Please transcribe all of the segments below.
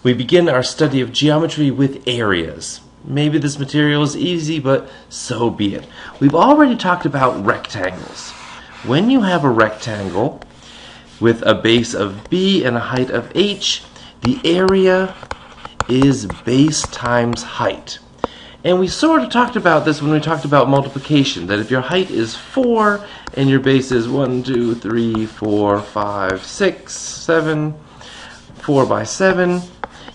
We begin our study of geometry with areas. Maybe this material is easy, but so be it. We've already talked about rectangles. When you have a rectangle with a base of b and a height of h, the area is base times height. And we sort of talked about this when we talked about multiplication, that if your height is 4 and your base is 1, 2, 3, 4, 5, 6, 7, 4 by 7,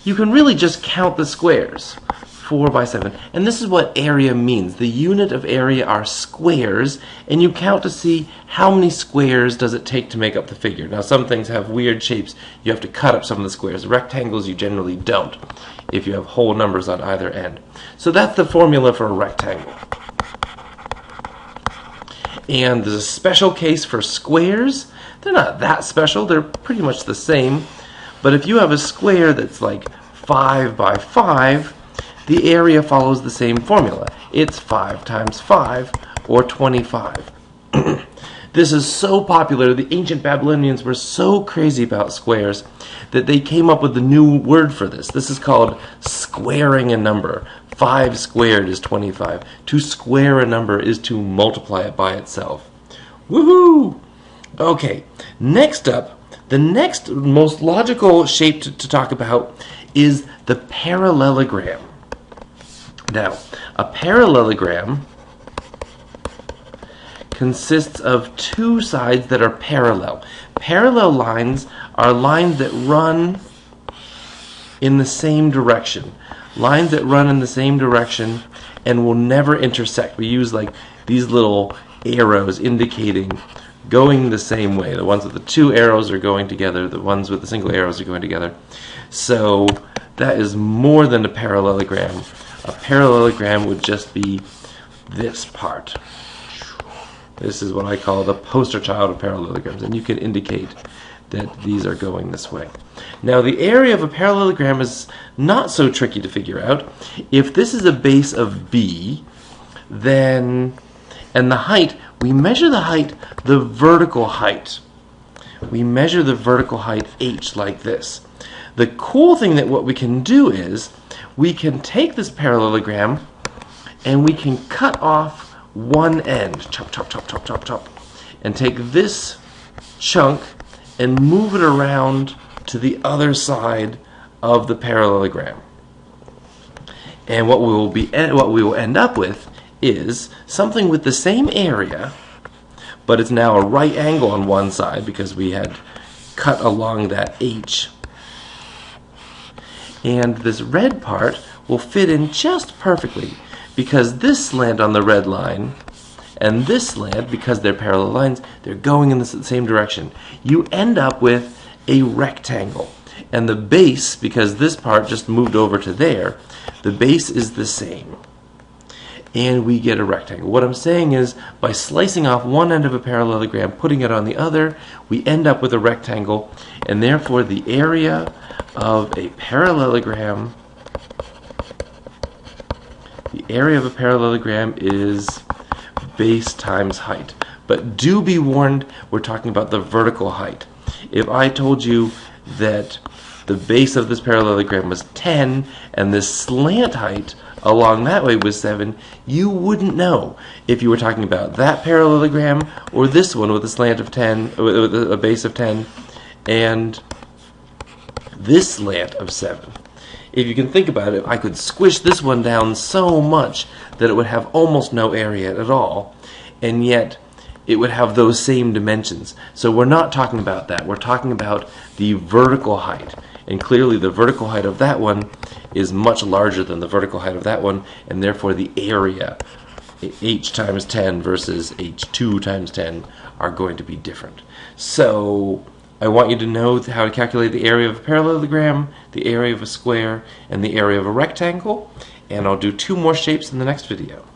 you can really just count the squares. 4 by 7. And this is what area means. The unit of area are squares, and you count to see how many squares does it take to make up the figure. Now some things have weird shapes. You have to cut up some of the squares. Rectangles you generally don't, if you have whole numbers on either end. So that's the formula for a rectangle. And there's a special case for squares. They're not that special. They're pretty much the same. But if you have a square that's like 5 by 5, the area follows the same formula. It's 5 times 5, or 25. This is so popular. The ancient Babylonians were so crazy about squares that they came up with a new word for this. This is called squaring a number. 5 squared is 25. To square a number is to multiply it by itself. Woohoo! Okay, next up, the next most logical shape to talk about is the parallelogram. Now, a parallelogram consists of two sides that are parallel. Parallel lines are lines that run in the same direction. Lines that run in the same direction and will never intersect. We use like these little arrows indicating going the same way. The ones with the two arrows are going together. The ones with the single arrows are going together. So that is more than a parallelogram. A parallelogram would just be this part. This is what I call the poster child of parallelograms, and you can indicate that these are going this way. Now the area of a parallelogram is not so tricky to figure out. If this is a base of b, then, and the height, we measure the height, the vertical height. We measure the vertical height h like this. The cool thing that what we can do is we can take this parallelogram and we can cut off one end, chop, chop, chop, chop, chop, chop, and take this chunk and move it around to the other side of the parallelogram. And what we will end up with is something with the same area, but it's now a right angle on one side because we had cut along that h. And this red part will fit in just perfectly because this slant on the red line and this slant, because they're parallel lines, they're going in the same direction. You end up with a rectangle. And the base, because this part just moved over to there, the base is the same. And we get a rectangle. What I'm saying is, by slicing off one end of a parallelogram, putting it on the other, we end up with a rectangle, and therefore the area of a parallelogram, is base times height. But do be warned, we're talking about the vertical height. If I told you that the base of this parallelogram was 10 and the slant height along that way was 7, you wouldn't know if you were talking about that parallelogram or this one with a slant of 10, with a base of 10, and this slant of 7. If you can think about it, I could squish this one down so much that it would have almost no area at all, and yet it would have those same dimensions. So we're not talking about that. We're talking about the vertical height. And clearly the vertical height of that one is much larger than the vertical height of that one, and therefore the area, h times 10 versus h2 times 10, are going to be different. So I want you to know how to calculate the area of a parallelogram, the area of a square, and the area of a rectangle, and I'll do 2 more shapes in the next video.